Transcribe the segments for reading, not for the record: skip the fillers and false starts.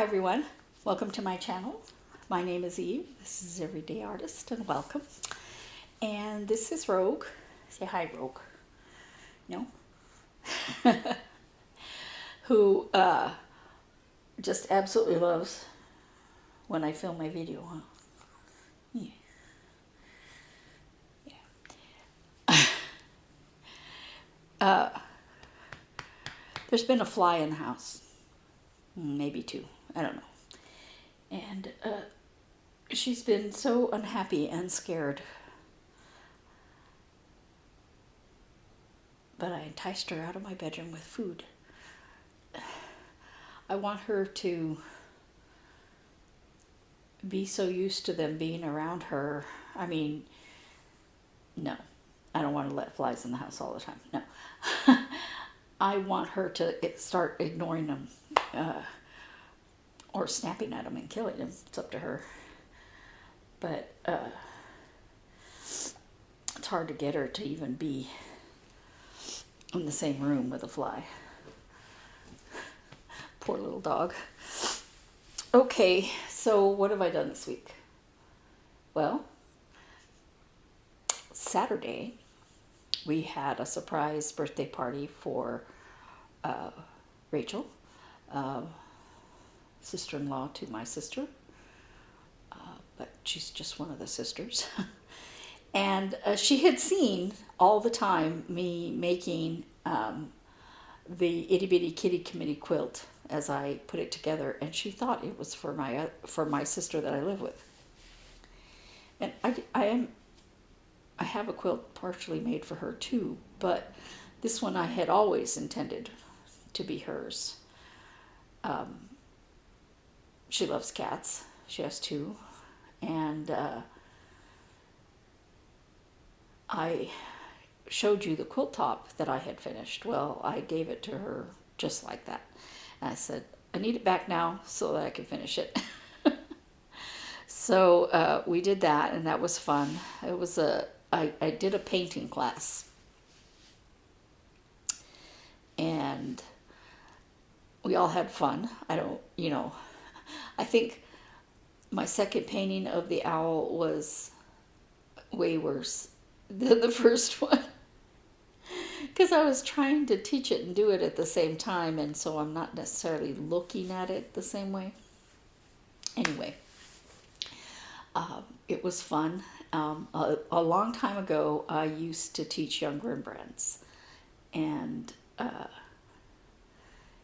Hi everyone, welcome to my channel. My name is Eve. This is Everyday Artist and welcome. And this is Rogue. Say hi, Rogue. No? Who just absolutely loves when I film my video, huh? Yeah. There's been a fly in the house. Maybe two. I don't know. And she's been so unhappy and scared. But I enticed her out of my bedroom with food. I want her to be so used to them being around her. I mean, no. I don't want to let flies in the house all the time. No. I want her to start ignoring them. Or snapping at them and killing them. It's up to her. But it's hard to get her to even be in the same room with a fly. Poor little dog. Okay, so what have I done this week? Well, Saturday we had a surprise birthday party for Rachel, sister-in-law to my sister, but she's just one of the sisters. And she had seen all the time me making the Itty Bitty Kitty Committee quilt as I put it together, and she thought it was for my sister that I live with. And I have a quilt partially made for her too, but this one I had always intended to be hers. She loves cats. She has two, and I showed you the quilt top that I had finished. Well, I gave it to her just like that. And I said, I need it back now so that I can finish it. So we did that, and that was fun. It was I did a painting class. And we all had fun. I think my second painting of the owl was way worse than the first one. Because I was trying to teach it and do it at the same time, and so I'm not necessarily looking at it the same way. Anyway, it was fun. A long time ago, I used to teach young Rembrandts. And,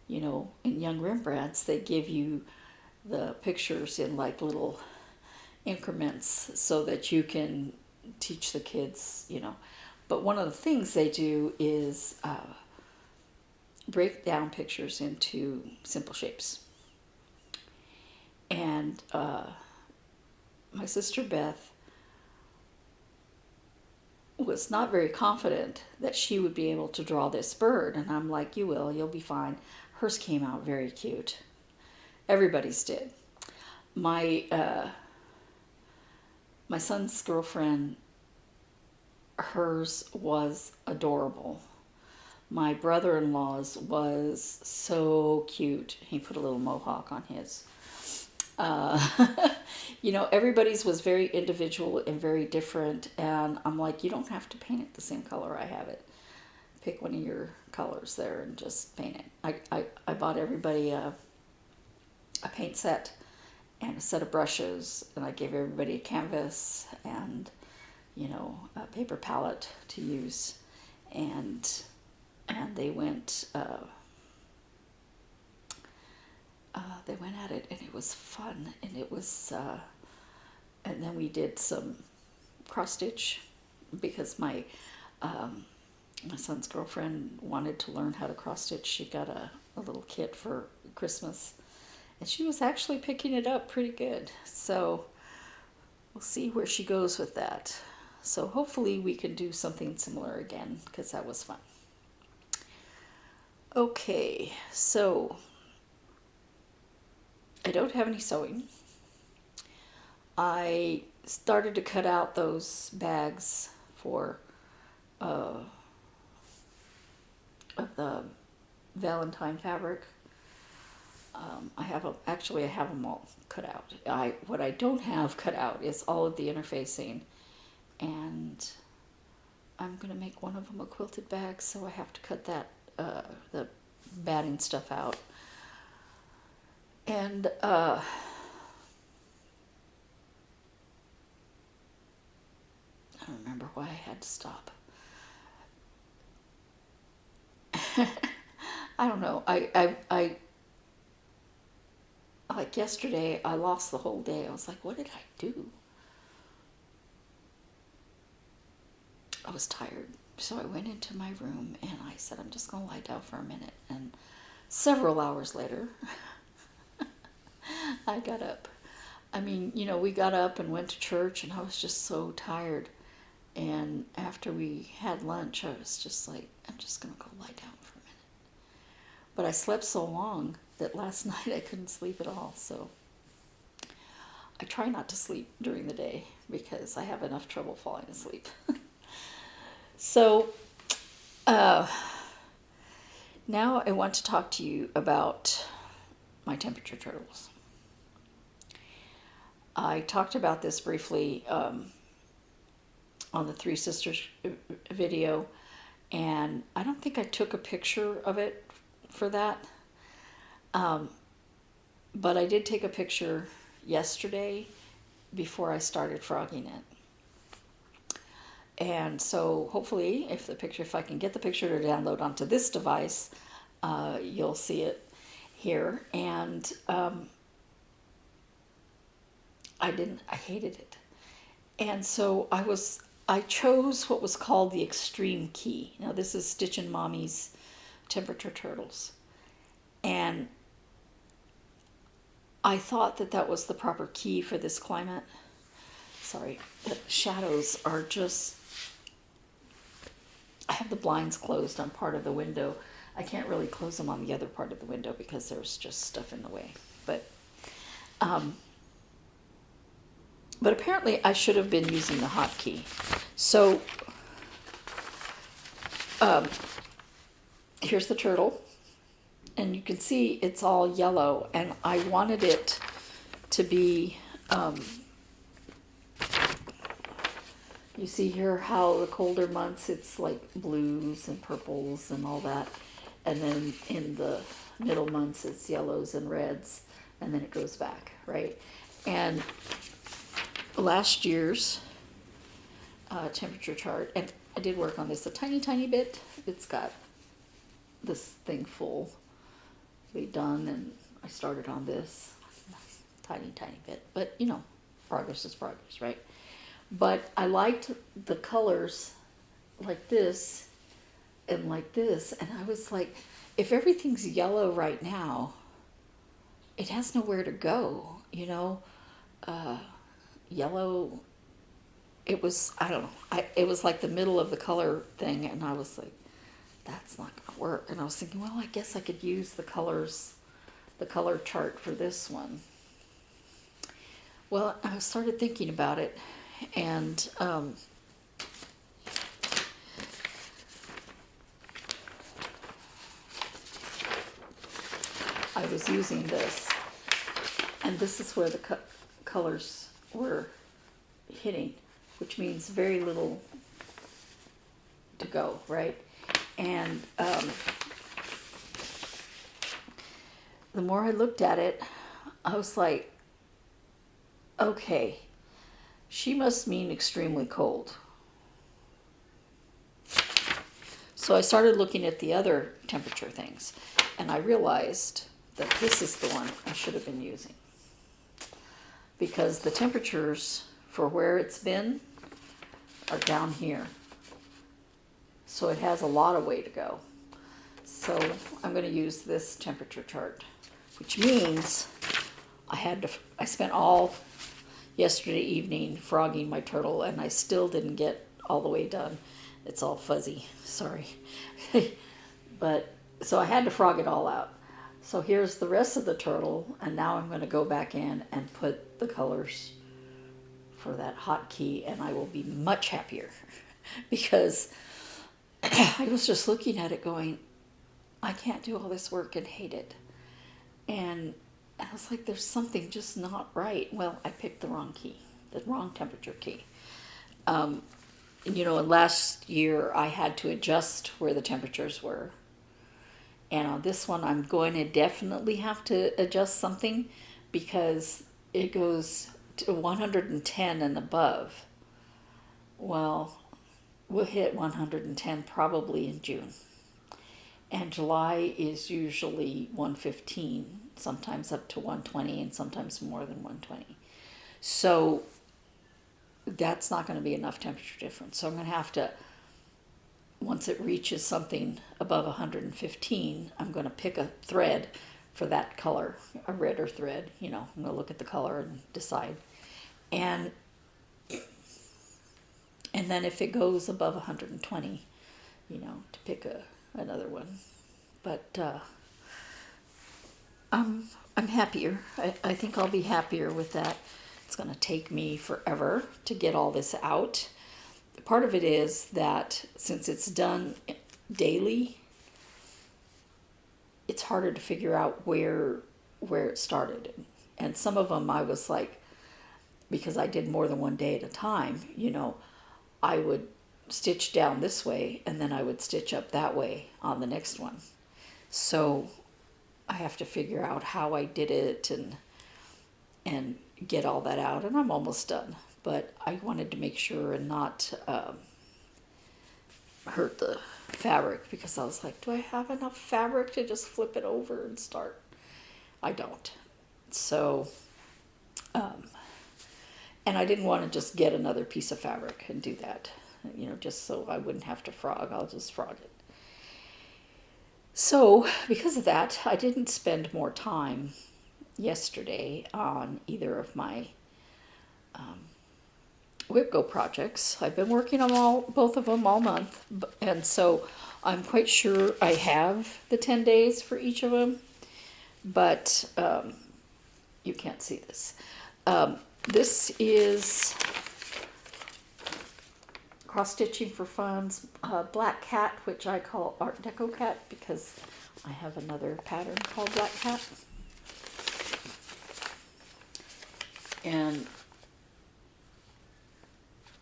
in young Rembrandts, they give you the pictures in like little increments so that you can teach the kids, But one of the things they do is break down pictures into simple shapes. And my sister Beth was not very confident that she would be able to draw this bird. And I'm like, you will, you'll be fine. Hers came out very cute. Everybody's did. My son's girlfriend, hers was adorable. My brother-in-law's was so cute. He put a little mohawk on his. Everybody's was very individual and very different. And I'm like, you don't have to paint it the same color I have it. Pick one of your colors there and just paint it. I bought everybody a paint set and a set of brushes, and I gave everybody a canvas and a paper palette to use, and they went at it, and it was fun, and it was and then we did some cross stitch because my son's girlfriend wanted to learn how to cross stitch. She got a little kit for Christmas, and she was actually picking it up pretty good. So we'll see where she goes with that. So hopefully we can do something similar again, because that was fun. Okay, so I don't have any sewing. I started to cut out those bags for of the Valentine fabric. Actually I have them all cut out. What I don't have cut out is all of the interfacing, and I'm gonna make one of them a quilted bag, so I have to cut that the batting stuff out. And I don't remember why I had to stop. I don't know. I like yesterday, I lost the whole day. I was like, what did I do? I was tired. So I went into my room and I said, I'm just going to lie down for a minute. And several hours later, I got up. I mean, you know, we got up and went to church, and I was just so tired. And after we had lunch, I was just like, I'm just going to go lie down for a minute. But I slept so long that last night I couldn't sleep at all. So I try not to sleep during the day because I have enough trouble falling asleep. So now I want to talk to you about my temperature turtles. I talked about this briefly on the Three Sisters video, and I don't think I took a picture of it for that. But I did take a picture yesterday before I started frogging it. And so hopefully if I can get the picture to download onto this device, you'll see it here. And I hated it. And so I chose what was called the extreme key. Now this is Stitchin' Mommy's temperature turtles. And I thought that was the proper key for this climate. Sorry, the shadows are just... I have the blinds closed on part of the window. I can't really close them on the other part of the window because there's just stuff in the way. But apparently I should have been using the hotkey. So here's the turtle. And you can see it's all yellow. And I wanted it to be... you see here how the colder months it's like blues and purples and all that. And then in the middle months it's yellows and reds. And then it goes back, right? And last year's temperature chart, and I did work on this a tiny bit. It's got this thing fully done, and I started on this tiny bit. But, you know, progress is progress, right? But I liked the colors like this and like this. And I was like, if everything's yellow right now, it has nowhere to go, you know? Yellow, it was, I don't know. It was like the middle of the color thing. And I was like, that's not going to work. And I was thinking, well, I guess I could use the colors, the color chart for this one. Well, I started thinking about it. And I was using this, and this is where the colors were hitting, which means very little to go, right? And the more I looked at it, I was like, okay, she must mean extremely cold. So I started looking at the other temperature things, and I realized that this is the one I should have been using. Because the temperatures for where it's been are down here. So it has a lot of way to go. So I'm going to use this temperature chart, which means I spent all yesterday evening frogging my turtle, and I still didn't get all the way done. It's all fuzzy, sorry. But so I had to frog it all out. So here's the rest of the turtle, and now I'm going to go back in and put the colors for that hotkey, and I will be much happier because I was just looking at it going, I can't do all this work and hate it. And I was like, there's something just not right. Well, I picked the wrong key, the wrong temperature key. And last year I had to adjust where the temperatures were. And on this one, I'm going to definitely have to adjust something because it goes to 110 and above. Well, we'll hit 110 probably in June. And July is usually 115, sometimes up to 120, and sometimes more than 120. So that's not going to be enough temperature difference. So I'm going to have to, once it reaches something above 115, I'm going to pick a thread for that color, a redder thread. I'm going to look at the color and decide. And then if it goes above 120, to pick another one. But I'm happier. I think I'll be happier with that. It's going to take me forever to get all this out. Part of it is that since it's done daily, it's harder to figure out where it started. And some of them I was like, because I did more than one day at a time, I would stitch down this way and then I would stitch up that way on the next one. So I have to figure out how I did it and get all that out, and I'm almost done. But I wanted to make sure and not hurt the fabric, because I was like, do I have enough fabric to just flip it over and start? I don't. So, and I didn't want to just get another piece of fabric and do that, just so I wouldn't have to frog. I'll just frog it. So, because of that, I didn't spend more time yesterday on either of my WhipGo projects. I've been working on both of them all month, and so I'm quite sure I have the 10 days for each of them, but you can't see this. This is Cross-Stitching for Fun's Black Cat, which I call Art Deco Cat because I have another pattern called Black Cat. And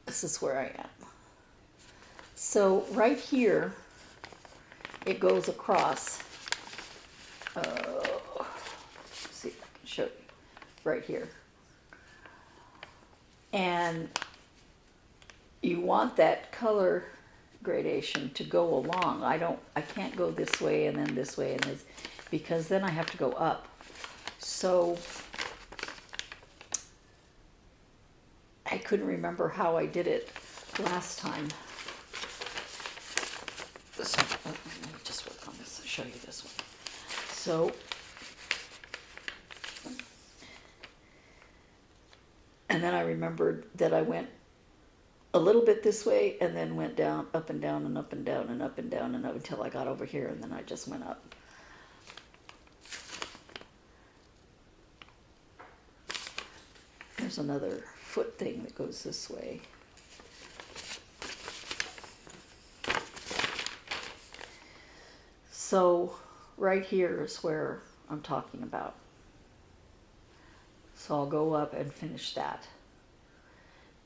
this is where I am. So right here, it goes across. Let's see if I can show you. Right here. And you want that color gradation to go along. I can't go this way and then this way and this, because then I have to go up. So I couldn't remember how I did it last time. So let me just work on this and show you this one. So, and then I remembered that I went a little bit this way and then went down, up and down and up and down and up and down and up until I got over here, and then I just went up. There's another foot thing that goes this way. So right here is where I'm talking about. So I'll go up and finish that.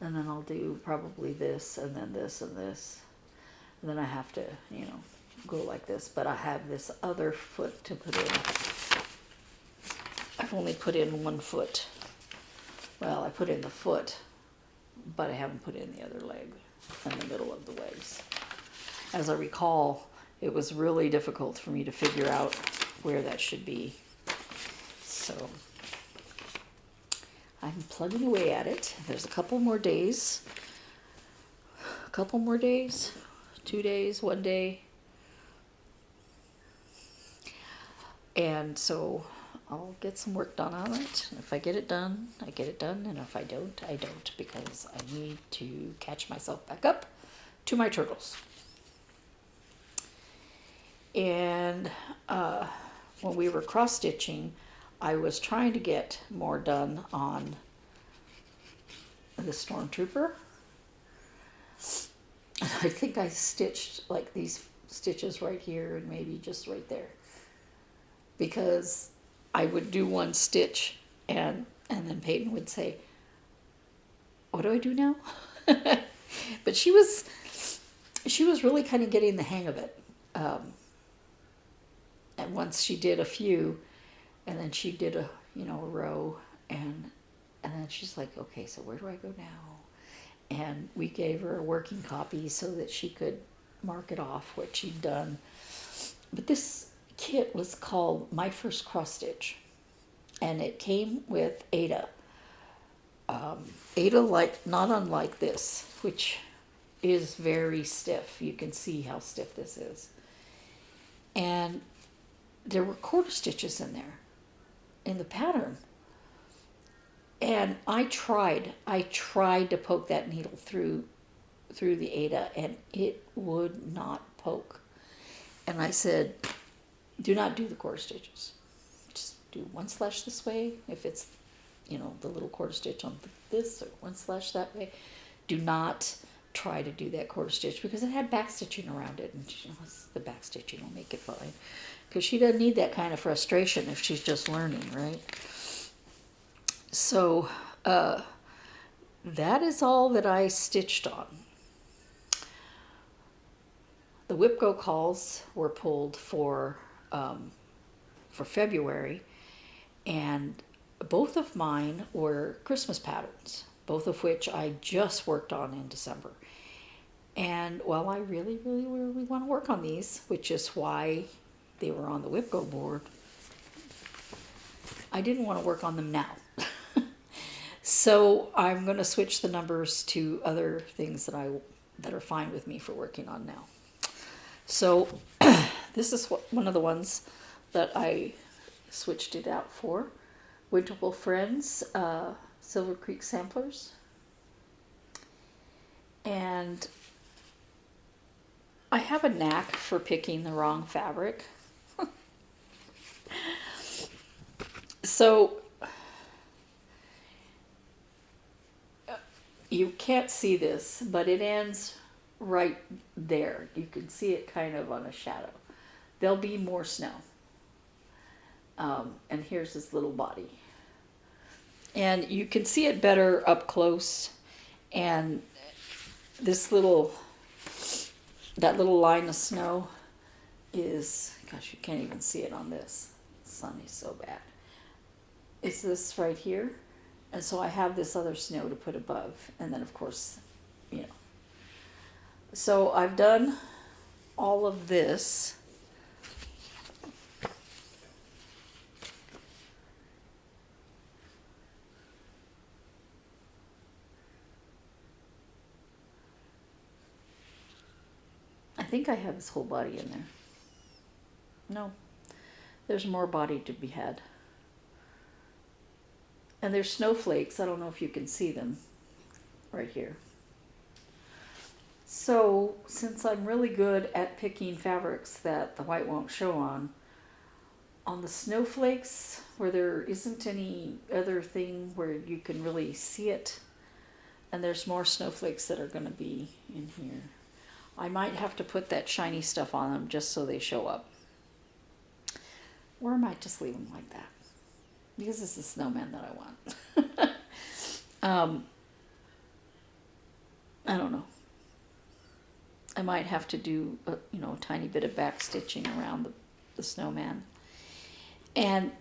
And then I'll do probably this and then this and this. And then I have to, go like this. But I have this other foot to put in. I've only put in one foot. Well, I put in the foot, but I haven't put in the other leg in the middle of the legs. As I recall, it was really difficult for me to figure out where that should be. So I'm plugging away at it. There's a couple more days. 2 days, 1 day. And so I'll get some work done on it. If I get it done, I get it done. And if I don't, I don't, because I need to catch myself back up to my turtles. And when we were cross-stitching, I was trying to get more done on the Stormtrooper. I think I stitched like these stitches right here and maybe just right there, because I would do one stitch, and then Peyton would say, what do I do now? But she was really kind of getting the hang of it. And once she did a few, and then she did a row, and then she's like, okay, so where do I go now? And we gave her a working copy so that she could mark it off what she'd done. But this kit was called My First Cross Stitch, and it came with Ada. Ada, like, not unlike this, which is very stiff. You can see how stiff this is. And there were quarter stitches in there, in the pattern. And I tried to poke that needle through the Ada, and it would not poke. And I said, do not do the quarter stitches. Just do one slash this way, if it's, the little quarter stitch on this, or one slash that way. Do not try to do that quarter stitch, because it had back stitching around it, and the back stitching will make it fine. Because she doesn't need that kind of frustration if she's just learning, right? So that is all that I stitched on. The Whip-Go calls were pulled for February, and both of mine were Christmas patterns, both of which I just worked on in December. And while I really, really, really want to work on these, which is why they were on the Whip-Go board, I didn't want to work on them now. So I'm going to switch the numbers to other things that are fine with me for working on now. So this is one of the ones that I switched it out for. Winterful Friends, Silver Creek Samplers. And I have a knack for picking the wrong fabric. So you can't see this, but it ends right there. You can see it kind of on a shadow. There'll be more snow. And here's this little body. And you can see it better up close. And that little line of snow is, gosh, you can't even see it on this. The sun is so bad. It's this right here. And so I have this other snow to put above. And then, of course, So I've done all of this. I think I have this whole body in there. No, there's more body to be had. And there's snowflakes. I don't know if you can see them right here. So since I'm really good at picking fabrics that the white won't show on the snowflakes where there isn't any other thing where you can really see it, and there's more snowflakes that are going to be in here, I might have to put that shiny stuff on them just so they show up. Or I might just leave them like that, because it's the snowman that I want. I don't know. I might have to do a tiny bit of back stitching around the snowman. And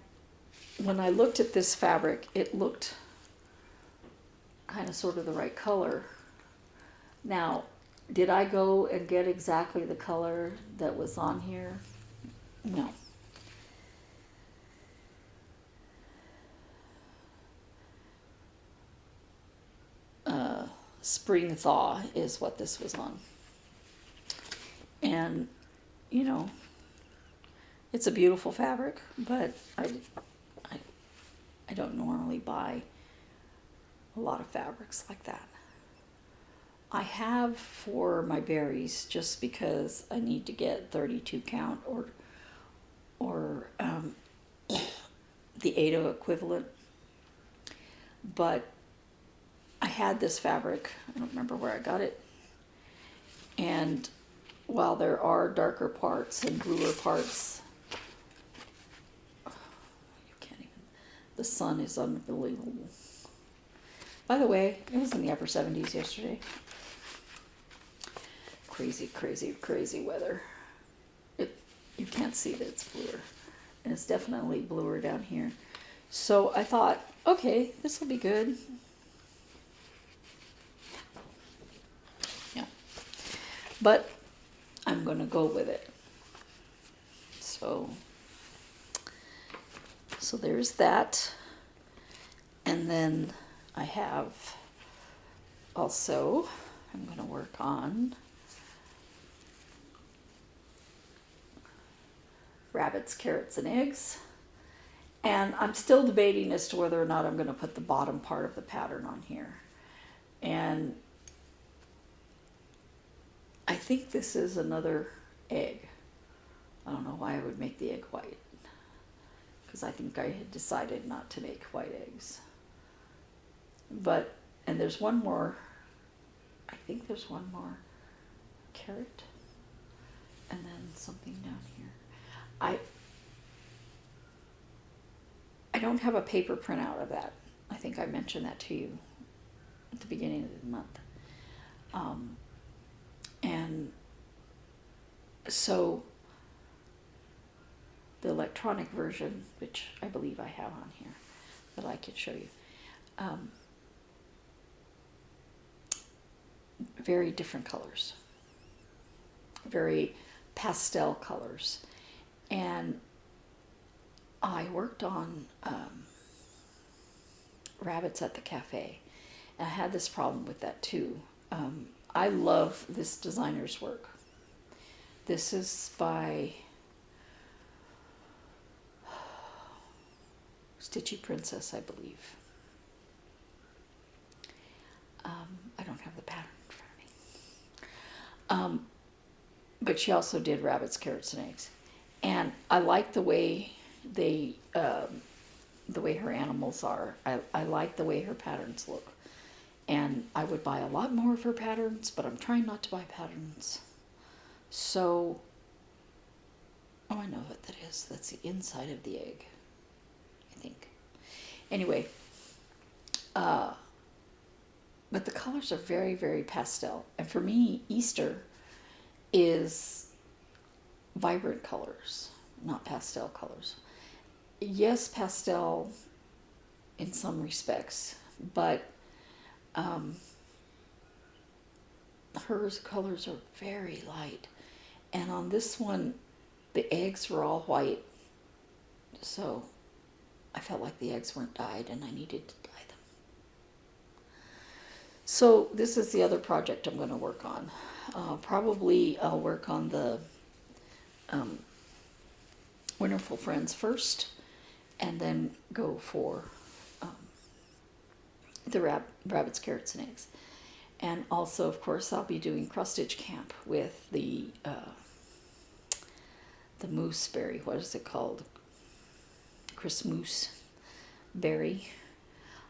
when I looked at this fabric, it looked kind of sort of the right color. Now, did I go and get exactly the color that was on here? No. Spring Thaw is what this was on. And, it's a beautiful fabric, but I don't normally buy a lot of fabrics like that. I have for my berries, just because I need to get 32 count or the Ada equivalent. But I had this fabric, I don't remember where I got it, and while there are darker parts and bluer parts, you The sun is unbelievable. By the way, it was in the upper 70s yesterday. Crazy, crazy, crazy weather. You can't see that it's bluer. And it's definitely bluer down here. So I thought, okay, this will be good. Yeah. But I'm going to go with it. So there's that. And then I have also, I'm going to work on rabbits, carrots, and eggs. And I'm still debating as to whether or not I'm going to put the bottom part of the pattern on here. And I think this is another egg. I don't know why I would make the egg white, because I think I had decided not to make white eggs. But, and there's one more, I think there's one more carrot, and then something down here. I don't have a paper printout of that. I think I mentioned that to you at the beginning of the month. And so the electronic version, which I believe I have on here, that I could show you, very different colors, very pastel colors. And I worked on rabbits at the cafe, and I had this problem with that too. I love this designer's work. This is by Stitchy Princess, I believe. I don't have the pattern in front of me. But she also did rabbits, carrots, and eggs. And I like the way the way her animals are. I like the way her patterns look. And I would buy a lot more of her patterns, but I'm trying not to buy patterns. So, oh, I know what that is. That's the inside of the egg, I think. Anyway, but the colors are very, very pastel. And for me, Easter is vibrant colors, not pastel colors. Yes, pastel in some respects, but hers colors are very light. And on this one, the eggs were all white, so I felt like the eggs weren't dyed and I needed to dye them. So this is the other project I'm going to work on. Probably I'll work on the Winterful Friends first, and then go for the rabbits, carrots, and eggs. And also, of course, I'll be doing cross-stitch camp with the mooseberry. What is it called? Christmas berry.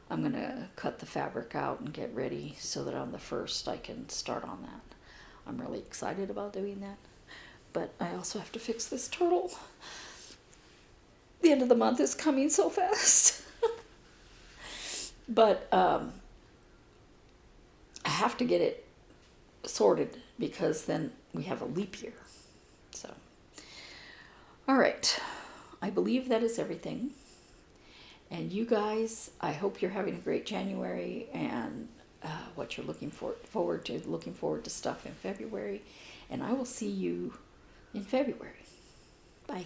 I'm going to cut the fabric out and get ready so that on the 1st I can start on that. I'm really excited about doing that. But I also have to fix this turtle. The end of the month is coming so fast. But I have to get it sorted because then we have a leap year. So, all right. I believe that is everything. And you guys, I hope you're having a great January and what you're looking forward to stuff in February. And I will see you in February. Bye.